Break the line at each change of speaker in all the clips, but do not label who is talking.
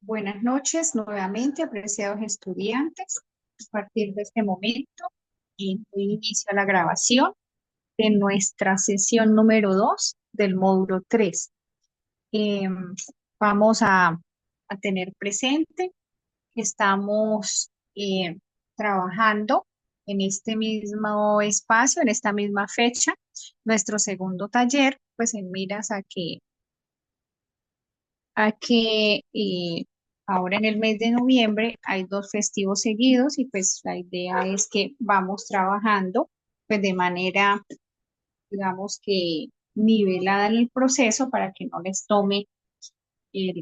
Buenas noches nuevamente, apreciados estudiantes. A partir de este momento, doy inicio a la grabación de nuestra sesión número 2 del módulo 3. Eh, Vamos a tener presente que estamos trabajando en este mismo espacio, en esta misma fecha, nuestro segundo taller, pues en miras a que ahora en el mes de noviembre hay dos festivos seguidos y pues la idea es que vamos trabajando pues de manera, digamos que nivelada en el proceso para que no les tome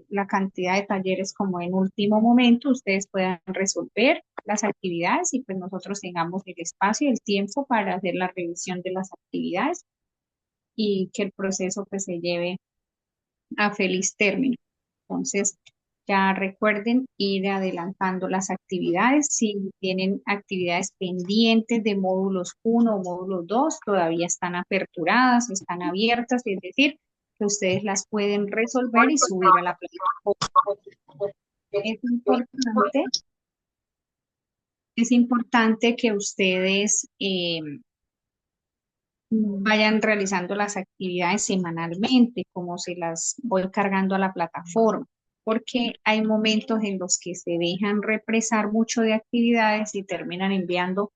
la cantidad de talleres como en último momento, ustedes puedan resolver las actividades y pues nosotros tengamos el espacio y el tiempo para hacer la revisión de las actividades y que el proceso pues se lleve a feliz término. Entonces, ya recuerden ir adelantando las actividades. Si tienen actividades pendientes de módulos uno o módulos 2 todavía están aperturadas, están abiertas, es decir, que ustedes las pueden resolver y subir a la plataforma. Es importante, es importante que ustedes vayan realizando las actividades semanalmente, como se las voy cargando a la plataforma, porque hay momentos en los que se dejan represar mucho de actividades y terminan enviando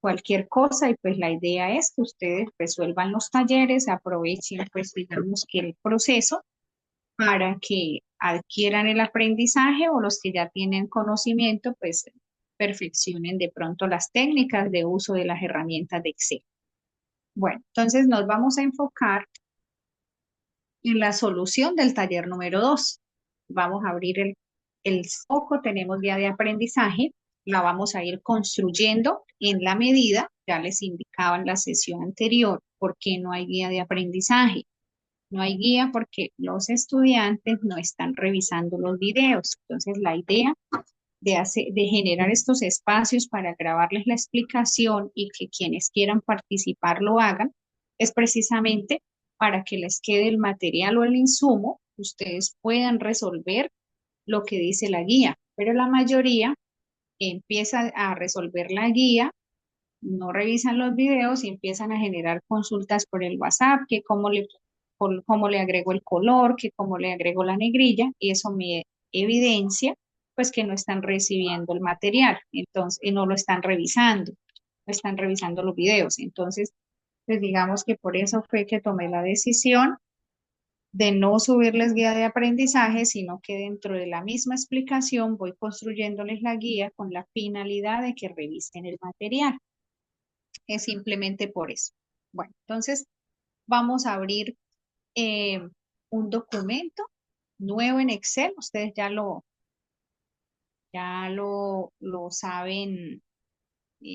cualquier cosa y pues la idea es que ustedes resuelvan los talleres, aprovechen pues digamos que el proceso para que adquieran el aprendizaje o los que ya tienen conocimiento pues perfeccionen de pronto las técnicas de uso de las herramientas de Excel. Bueno, entonces nos vamos a enfocar en la solución del taller número 2. Vamos a abrir el foco, tenemos guía de aprendizaje, la vamos a ir construyendo en la medida, ya les indicaba en la sesión anterior, por qué no hay guía de aprendizaje. No hay guía porque los estudiantes no están revisando los videos. Entonces, la idea de generar estos espacios para grabarles la explicación y que quienes quieran participar lo hagan, es precisamente para que les quede el material o el insumo, ustedes puedan resolver lo que dice la guía, pero la mayoría empieza a resolver la guía, no revisan los videos y empiezan a generar consultas por el WhatsApp, que cómo le agrego el color, que cómo le agrego la negrilla, y eso me evidencia pues que no están recibiendo el material, entonces, y no lo están revisando los videos. Entonces, pues digamos que por eso fue que tomé la decisión de no subirles guía de aprendizaje, sino que dentro de la misma explicación voy construyéndoles la guía con la finalidad de que revisen el material. Es simplemente por eso. Bueno, entonces vamos a abrir eh, un documento nuevo en Excel. Ustedes ya lo saben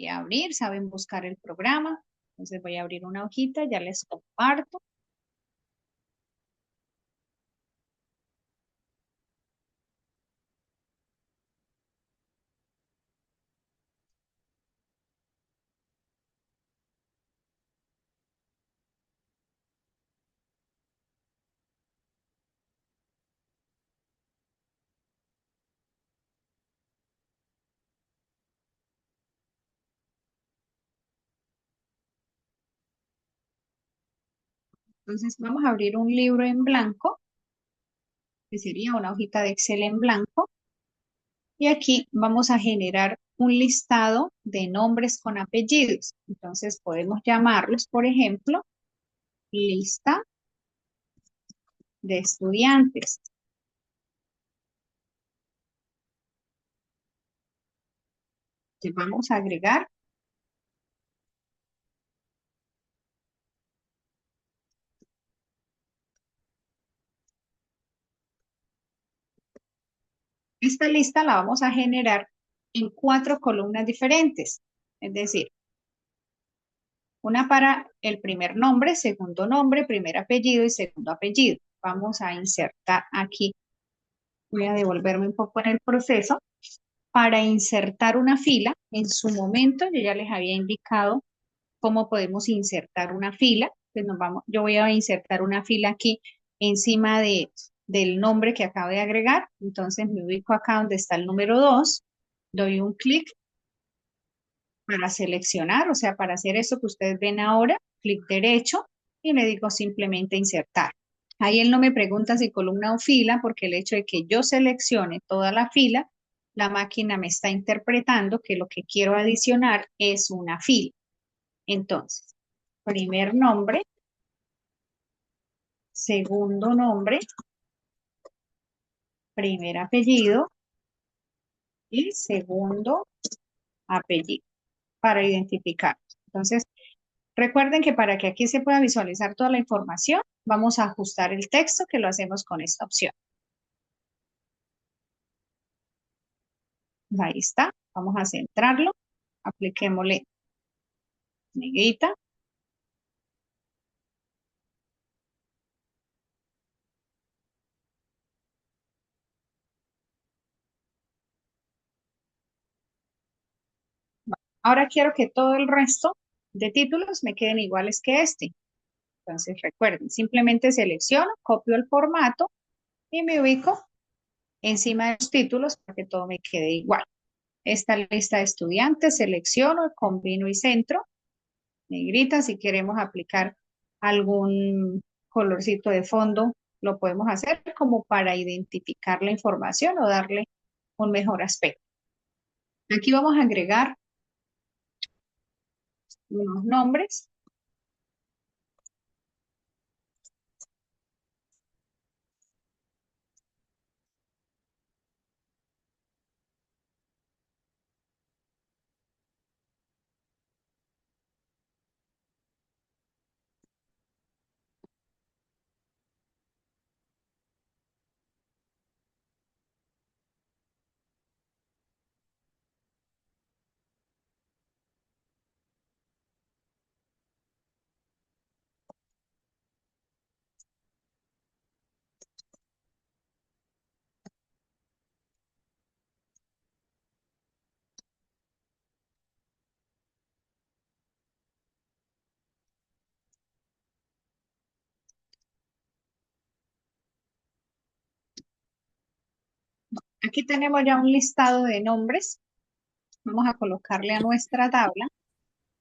abrir, saben buscar el programa. Entonces voy a abrir una hojita, ya les comparto. Entonces vamos a abrir un libro en blanco, que sería una hojita de Excel en blanco. Y aquí vamos a generar un listado de nombres con apellidos. Entonces podemos llamarlos, por ejemplo, lista de estudiantes. Entonces vamos a agregar esta lista, la vamos a generar en 4 columnas diferentes. Es decir, una para el primer nombre, primer apellido y segundo apellido. Vamos a insertar aquí, voy a devolverme un poco en el proceso. Para insertar una fila, en su momento yo ya les había indicado cómo podemos insertar una fila. Pues yo voy a insertar una fila aquí encima del nombre que acabo de agregar. Entonces me ubico acá donde está el número 2, doy un clic para seleccionar, o sea, para hacer eso que ustedes ven ahora, clic derecho y le digo simplemente insertar. Ahí él no me pregunta si columna o fila, porque el hecho de que yo seleccione toda la fila, la máquina me está interpretando que lo que quiero adicionar es una fila. Entonces, primer nombre, segundo nombre, primer apellido y segundo apellido para identificar. Entonces, recuerden que para que aquí se pueda visualizar toda la información, vamos a ajustar el texto que lo hacemos con esta opción. Ahí está. Vamos a centrarlo. Apliquémosle negrita. Ahora quiero que todo el resto de títulos me queden iguales que este. Entonces recuerden, simplemente selecciono, copio el formato y me ubico encima de los títulos para que todo me quede igual. Esta lista de estudiantes, selecciono, combino y centro. Negrita, si queremos aplicar algún colorcito de fondo, lo podemos hacer como para identificar la información o darle un mejor aspecto. Aquí vamos a agregar unos nombres. Aquí tenemos ya un listado de nombres. Vamos a colocarle a nuestra tabla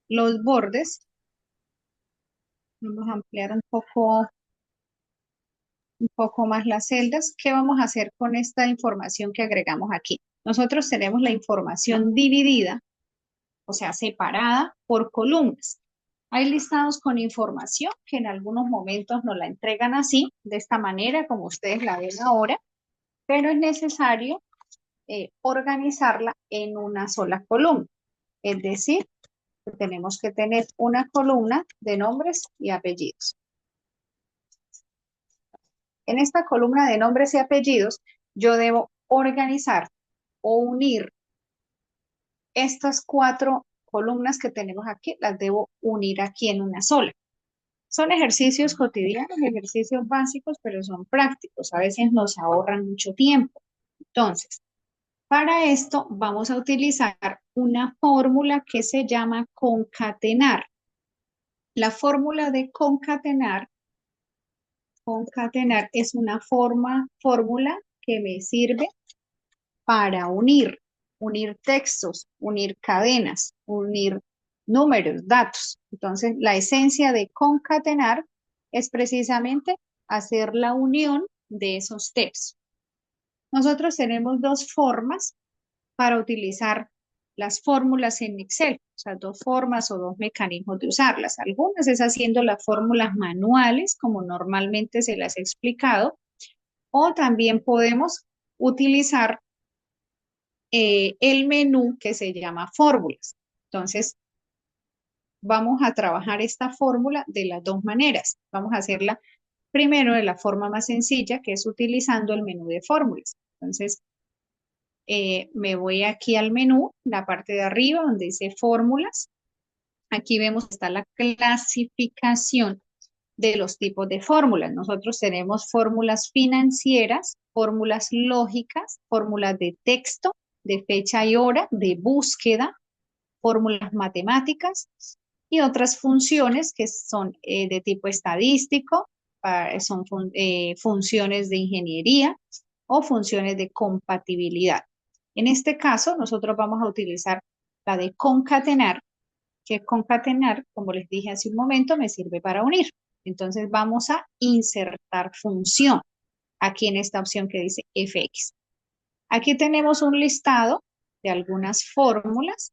los bordes. Vamos a ampliar un poco más las celdas. ¿Qué vamos a hacer con esta información que agregamos aquí? Nosotros tenemos la información dividida, o sea, separada por columnas. Hay listados con información que en algunos momentos nos la entregan así, de esta manera, como ustedes la ven ahora, pero es necesario organizarla en una sola columna. Es decir, que tenemos que tener una columna de nombres y apellidos. En esta columna de nombres y apellidos, yo debo organizar o unir estas cuatro columnas que tenemos aquí, las debo unir aquí en una sola. Son ejercicios cotidianos, ejercicios básicos, pero son prácticos. A veces nos ahorran mucho tiempo. Entonces, para esto vamos a utilizar una fórmula que se llama concatenar. La fórmula de concatenar es una fórmula que me sirve para unir textos, unir cadenas, unir números, datos. Entonces, la esencia de concatenar es precisamente hacer la unión de esos textos. Nosotros tenemos dos formas para utilizar las fórmulas en Excel, o sea, dos formas o dos mecanismos de usarlas. Algunas es haciendo las fórmulas manuales, como normalmente se las he explicado, o también podemos utilizar el menú que se llama fórmulas. Entonces, vamos a trabajar esta fórmula de las dos maneras. Vamos a hacerla primero de la forma más sencilla, que es utilizando el menú de fórmulas. Entonces, me voy aquí al menú, la parte de arriba donde dice fórmulas. Aquí vemos que está la clasificación de los tipos de fórmulas. Nosotros tenemos fórmulas financieras, fórmulas lógicas, fórmulas de texto, de fecha y hora, de búsqueda, fórmulas matemáticas y otras funciones que son de tipo estadístico, son funciones de ingeniería o funciones de compatibilidad. En este caso, nosotros vamos a utilizar la de concatenar, que concatenar, como les dije hace un momento, me sirve para unir. Entonces vamos a insertar función aquí en esta opción que dice fx. Aquí tenemos un listado de algunas fórmulas,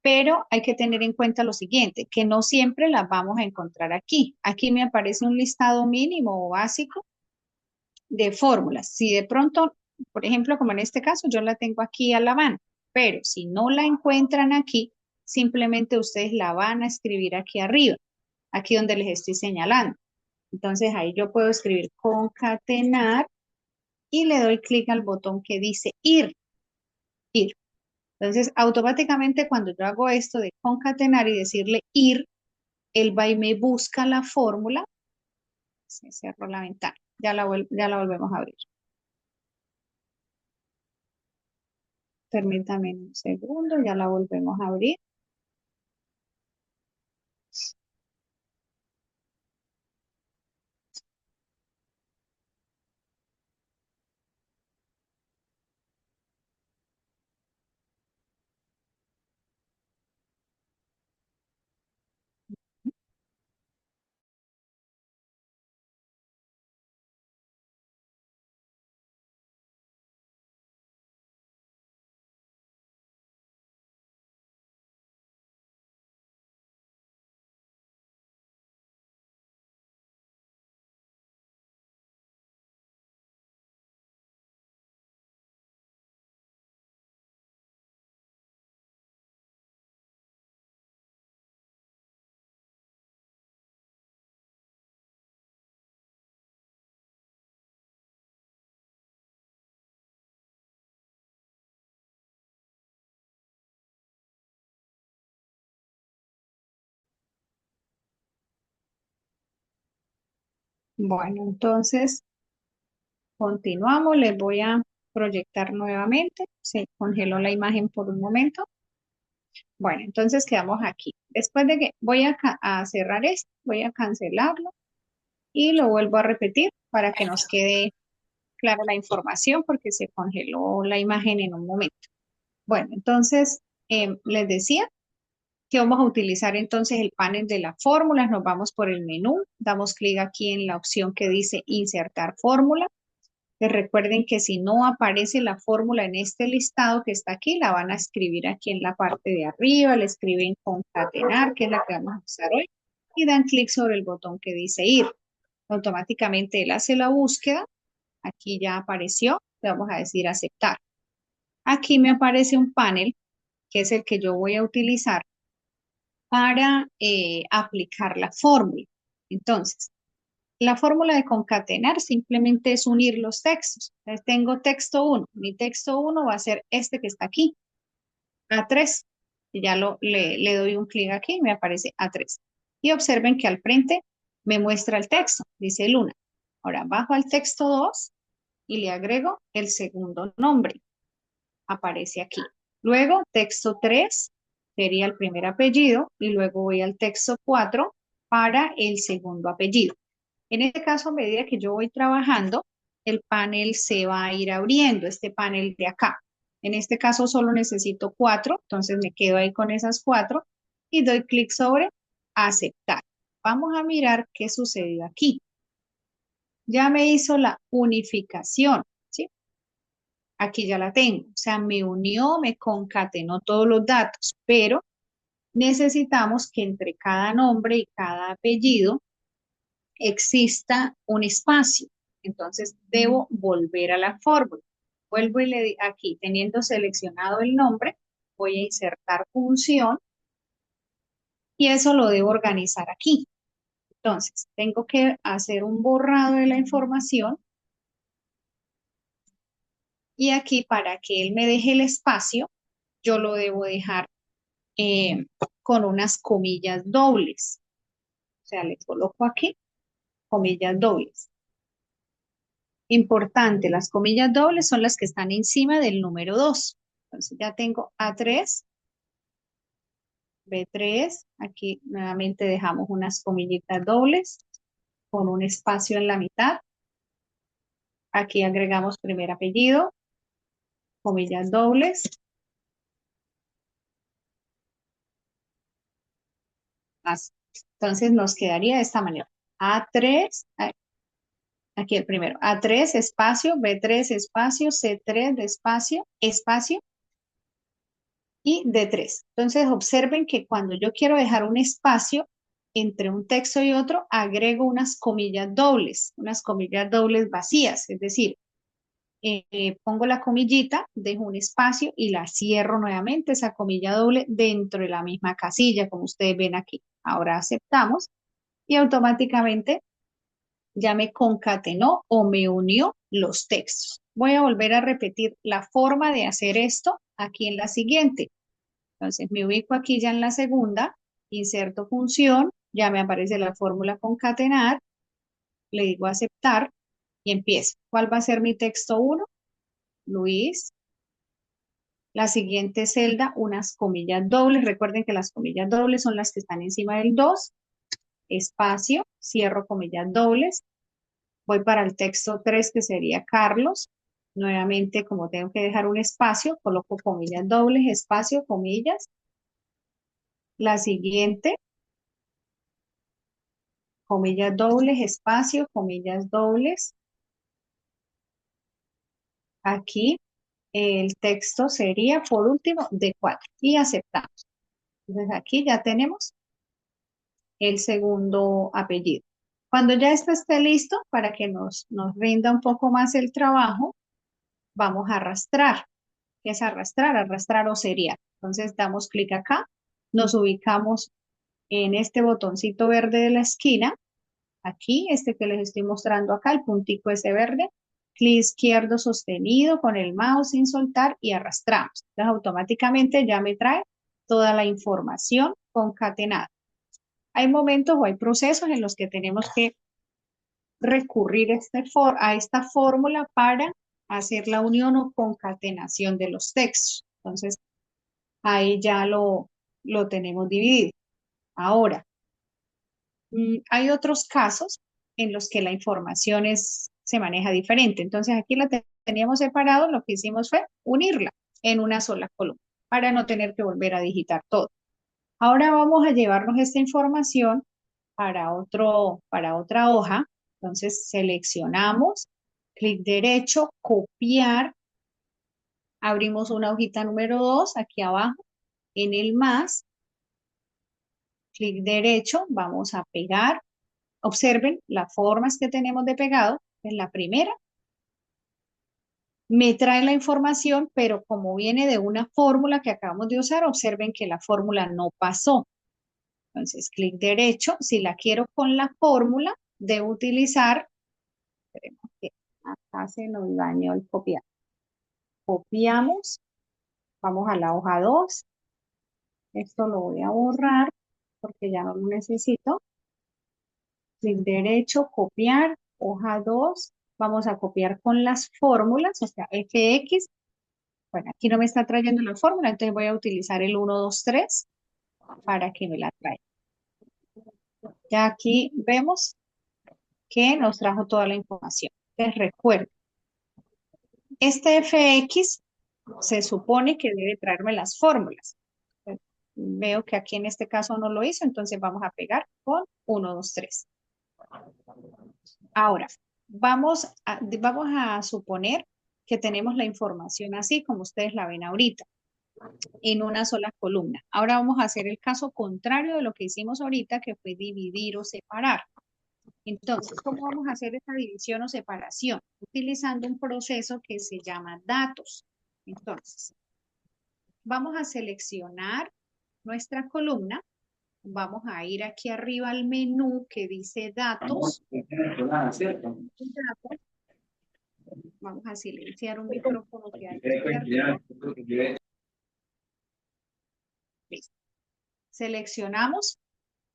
pero hay que tener en cuenta lo siguiente, que no siempre las vamos a encontrar aquí. Aquí me aparece un listado mínimo o básico de fórmulas. Si de pronto, por ejemplo, como en este caso, yo la tengo aquí a la mano, pero si no la encuentran aquí, simplemente ustedes la van a escribir aquí arriba, aquí donde les estoy señalando. Entonces ahí yo puedo escribir concatenar y le doy clic al botón que dice ir. Entonces, automáticamente cuando yo hago esto de concatenar y decirle ir, él va y me busca la fórmula. Se cerró la ventana. Ya la volvemos a abrir. Permítame un segundo, ya la volvemos a abrir. Bueno, entonces continuamos. Les voy a proyectar nuevamente. Se congeló la imagen por un momento. Bueno, entonces quedamos aquí. Después de que voy a cerrar esto, voy a cancelarlo y lo vuelvo a repetir para que nos quede clara la información porque se congeló la imagen en un momento. Bueno, entonces les decía que vamos a utilizar entonces el panel de las fórmulas. Nos vamos por el menú, damos clic aquí en la opción que dice insertar fórmula. Que recuerden que si no aparece la fórmula en este listado que está aquí, la van a escribir aquí en la parte de arriba, le escriben concatenar, que es la que vamos a usar hoy, y dan clic sobre el botón que dice ir. Automáticamente él hace la búsqueda, aquí ya apareció, le vamos a decir aceptar. Aquí me aparece un panel, que es el que yo voy a utilizar para aplicar la fórmula. Entonces, la fórmula de concatenar simplemente es unir los textos. Entonces, tengo texto 1. Mi texto 1 va a ser este que está aquí, A3. Y ya le doy un clic aquí y me aparece A3. Y observen que al frente me muestra el texto, dice Luna. Ahora bajo al texto 2 y le agrego el segundo nombre. Aparece aquí. Luego, texto 3 sería el primer apellido y luego voy al texto 4 para el segundo apellido. En este caso, a medida que yo voy trabajando, el panel se va a ir abriendo, este panel de acá. En este caso solo necesito 4, entonces me quedo ahí con esas 4 y doy clic sobre aceptar. Vamos a mirar qué sucedió aquí. Ya me hizo la unificación, ¿sí? Aquí ya la tengo, o sea, me unió, me concatenó todos los datos, pero necesitamos que entre cada nombre y cada apellido exista un espacio. Entonces debo volver a la fórmula. Vuelvo y le aquí, teniendo seleccionado el nombre, voy a insertar función y eso lo debo organizar aquí. Entonces, tengo que hacer un borrado de la información y aquí para que él me deje el espacio, yo lo debo dejar eh, con unas comillas dobles. O sea, le coloco aquí comillas dobles. Importante, las comillas dobles son las que están encima del número 2. Entonces ya tengo A3, B3, aquí nuevamente dejamos unas comillitas dobles, con un espacio en la mitad. Aquí agregamos primer apellido, comillas dobles. Así. Entonces nos quedaría de esta manera. A3, aquí el primero, A3 espacio, B3 espacio, C3 de espacio, espacio y D3. Entonces observen que cuando yo quiero dejar un espacio entre un texto y otro, agrego unas comillas dobles vacías, es decir, pongo la comillita, dejo un espacio y la cierro nuevamente, esa comilla doble dentro de la misma casilla, como ustedes ven aquí. Ahora aceptamos y automáticamente ya me concatenó o me unió los textos. Voy a volver a repetir la forma de hacer esto aquí en la siguiente. Entonces me ubico aquí ya en la segunda, inserto función, ya me aparece la fórmula concatenar, le digo aceptar y empiezo. ¿Cuál va a ser mi texto 1? Luis. La siguiente celda, unas comillas dobles. Recuerden que las comillas dobles son las que están encima del 2. Espacio, cierro comillas dobles. Voy para el texto 3 que sería Carlos. Nuevamente, como tengo que dejar un espacio, coloco comillas dobles, espacio, comillas. La siguiente, comillas dobles, espacio, comillas dobles. Aquí el texto sería, por último, D4 y aceptamos. Entonces aquí ya tenemos el segundo apellido. Cuando ya esto esté listo, para que nos rinda un poco más el trabajo, vamos a arrastrar. ¿Qué es arrastrar? Arrastrar o serial. Entonces damos clic acá, nos ubicamos en este botoncito verde de la esquina, aquí, este que les estoy mostrando acá, el puntico ese verde, clic izquierdo sostenido con el mouse sin soltar y arrastramos. Entonces automáticamente ya me trae toda la información concatenada. Hay momentos o hay procesos en los que tenemos que recurrir a esta fórmula para hacer la unión o concatenación de los textos. Entonces, ahí ya lo tenemos dividido. Ahora, hay otros casos en los que la información se maneja diferente. Entonces, aquí teníamos separado, lo que hicimos fue unirla en una sola columna para no tener que volver a digitar todo. Ahora vamos a llevarnos esta información para otra hoja. Entonces seleccionamos, clic derecho, copiar, abrimos una hojita número 2 aquí abajo, en el más, clic derecho, vamos a pegar. Observen las formas que tenemos de pegado. En la primera, me trae la información, pero como viene de una fórmula que acabamos de usar, observen que la fórmula no pasó. Entonces, clic derecho, si la quiero con la fórmula, debo utilizar, esperemos que acá se nos dañó el copiar. Copiamos, vamos a la hoja 2. Esto lo voy a borrar porque ya no lo necesito. Clic derecho, copiar, hoja 2. Vamos a copiar con las fórmulas, o sea, fx. Bueno, aquí no me está trayendo la fórmula, entonces voy a utilizar el 1, 2, 3 para que me la traiga. Ya aquí vemos que nos trajo toda la información. Les recuerdo, este fx se supone que debe traerme las fórmulas. Veo que aquí en este caso no lo hizo, entonces vamos a pegar con 1, 2, 3. Ahora, vamos a suponer que tenemos la información así como ustedes la ven ahorita, en una sola columna. Ahora vamos a hacer el caso contrario de lo que hicimos ahorita, que fue dividir o separar. Entonces, ¿cómo vamos a hacer esa división o separación? Utilizando un proceso que se llama datos. Entonces, vamos a seleccionar nuestra columna. Vamos a ir aquí arriba al menú que dice datos. Vamos a silenciar un micrófono que hay aquí arriba. Listo. Seleccionamos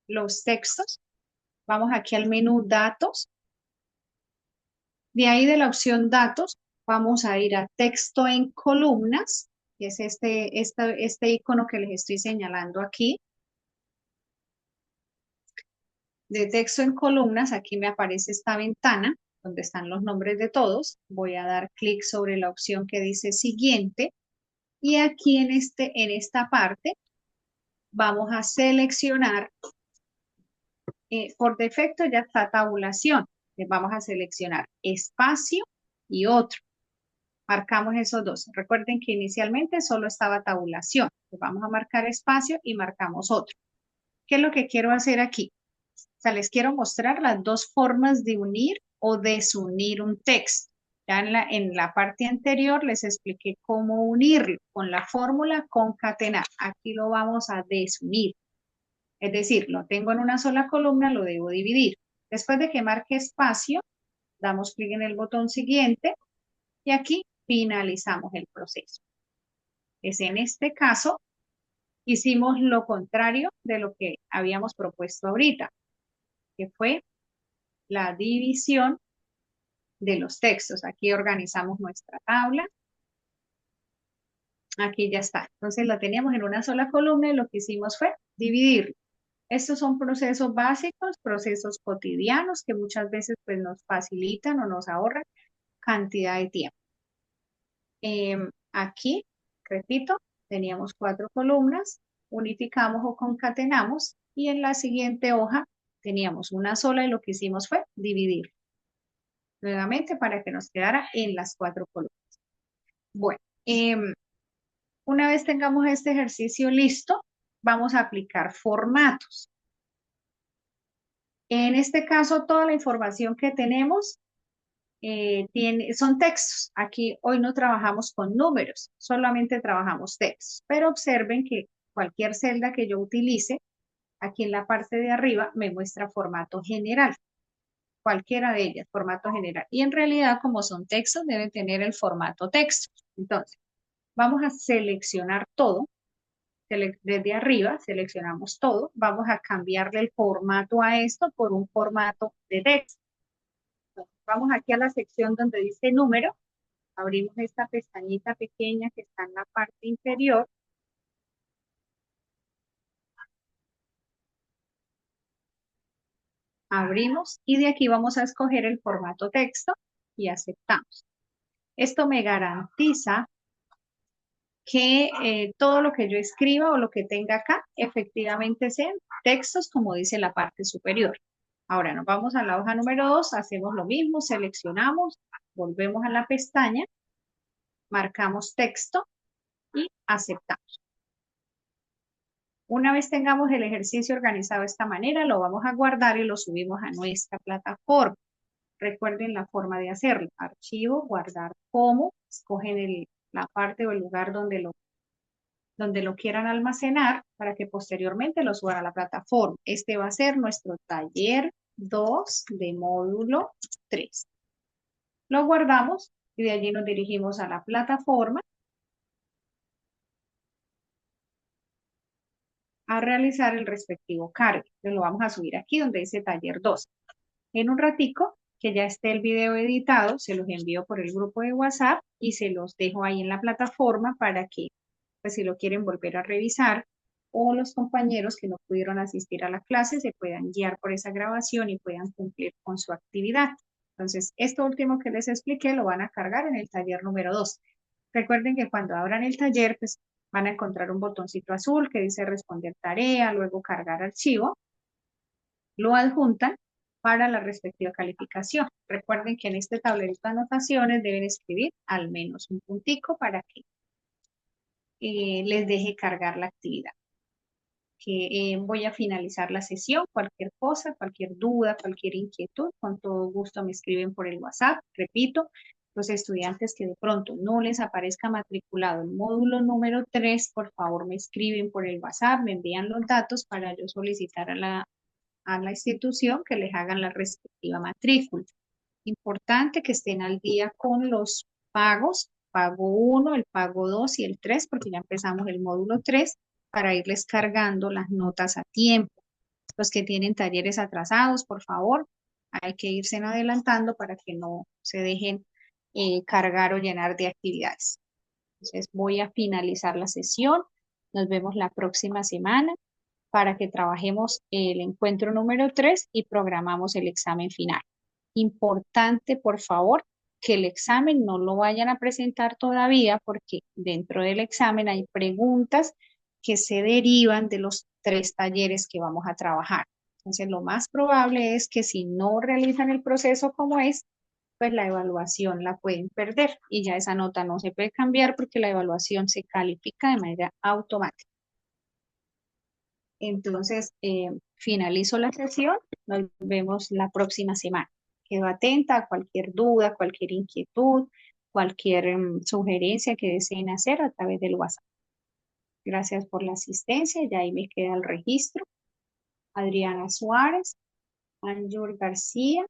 los textos. Vamos aquí al menú datos. De ahí de la opción datos, vamos a ir a texto en columnas, que es este icono que les estoy señalando aquí. de texto en columnas, aquí me aparece esta ventana donde están los nombres de todos. Voy a dar clic sobre la opción que dice siguiente y aquí en esta parte vamos a seleccionar, por defecto ya está tabulación. Vamos a seleccionar espacio y otro. Marcamos esos dos. Recuerden que inicialmente solo estaba tabulación. Pues vamos a marcar espacio y marcamos otro. ¿Qué es lo que quiero hacer aquí? O sea, les quiero mostrar las dos formas de unir o desunir un texto. Ya en la parte anterior les expliqué cómo unirlo con la fórmula concatenar. Aquí lo vamos a desunir. Es decir, lo tengo en una sola columna, lo debo dividir. Después de que marque espacio, damos clic en el botón siguiente y aquí finalizamos el proceso. Es en este caso, hicimos lo contrario de lo que habíamos propuesto ahorita, que fue la división de los textos. Aquí organizamos nuestra tabla. Aquí ya está. Entonces la teníamos en una sola columna y lo que hicimos fue dividirlo. Estos son procesos básicos, procesos cotidianos que muchas veces pues, nos facilitan o nos ahorran cantidad de tiempo. Aquí, repito, teníamos 4 columnas, unificamos o concatenamos y en la siguiente hoja teníamos una sola y lo que hicimos fue dividir nuevamente para que nos quedara en las 4 columnas. Bueno, una vez tengamos este ejercicio listo, vamos a aplicar formatos. En este caso, toda la información que tenemos son textos. Aquí hoy no trabajamos con números, solamente trabajamos textos. Pero observen que cualquier celda que yo utilice, aquí en la parte de arriba me muestra formato general. Cualquiera de ellas, formato general. Y en realidad, como son textos, deben tener el formato texto. Entonces, vamos a seleccionar todo. Desde arriba seleccionamos todo. Vamos a cambiarle el formato a esto por un formato de texto. Vamos aquí a la sección donde dice número, abrimos esta pestañita pequeña que está en la parte inferior. Abrimos y de aquí vamos a escoger el formato texto y aceptamos. Esto me garantiza que todo lo que yo escriba o lo que tenga acá efectivamente sean textos como dice la parte superior. Ahora nos vamos a la hoja número 2, hacemos lo mismo, seleccionamos, volvemos a la pestaña, marcamos texto y aceptamos. Una vez tengamos el ejercicio organizado de esta manera, lo vamos a guardar y lo subimos a nuestra plataforma. Recuerden la forma de hacerlo. Archivo, guardar como, escogen la parte o el lugar donde lo quieran almacenar para que posteriormente lo suban a la plataforma. Este va a ser nuestro taller 2 de módulo 3. Lo guardamos y de allí nos dirigimos a la plataforma a realizar el respectivo cargo. Entonces lo vamos a subir aquí donde dice taller 2. En un ratico, que ya esté el video editado, se los envío por el grupo de WhatsApp y se los dejo ahí en la plataforma para que, pues si lo quieren volver a revisar, o los compañeros que no pudieron asistir a la clase se puedan guiar por esa grabación y puedan cumplir con su actividad. Entonces, esto último que les expliqué lo van a cargar en el taller número 2. Recuerden que cuando abran el taller, pues van a encontrar un botoncito azul que dice responder tarea, luego cargar archivo, lo adjuntan para la respectiva calificación. Recuerden que en este tablerito de anotaciones deben escribir al menos un puntico para que les deje cargar la actividad. Que voy a finalizar la sesión. Cualquier cosa, cualquier duda, cualquier inquietud, con todo gusto me escriben por el WhatsApp. Repito, los estudiantes que de pronto no les aparezca matriculado el módulo número 3, por favor me escriben por el WhatsApp, me envían los datos para yo solicitar a la institución que les hagan la respectiva matrícula. Importante que estén al día con los pagos, pago 1, el pago 2 y el 3, porque ya empezamos el módulo 3 para irles cargando las notas a tiempo. Los que tienen talleres atrasados, por favor, hay que irse adelantando para que no se dejen cargar o llenar de actividades. Entonces voy a finalizar la sesión. Nos vemos la próxima semana. para que trabajemos el encuentro número 3 y programamos el examen final. Importante, por favor, que el examen no lo vayan a presentar todavía porque dentro del examen hay preguntas que se derivan de los 3 talleres que vamos a trabajar. Entonces, lo más probable es que si no realizan el proceso como es, pues la evaluación la pueden perder y ya esa nota no se puede cambiar porque la evaluación se califica de manera automática. Entonces, finalizo la sesión, nos vemos la próxima semana. Quedo atenta a cualquier duda, cualquier inquietud, cualquier sugerencia que deseen hacer a través del WhatsApp. Gracias por la asistencia, ya ahí me queda el registro. Adriana Suárez, Anjur García,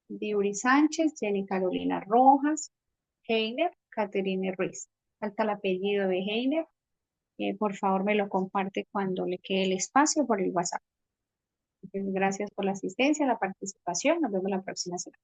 Diuri Sánchez, Jenny Carolina Rojas, Heiner, Caterine Ruiz. Falta el apellido de Heiner. Por favor, me lo comparte cuando le quede el espacio por el WhatsApp. Entonces, gracias por la asistencia, la participación. Nos vemos la próxima semana.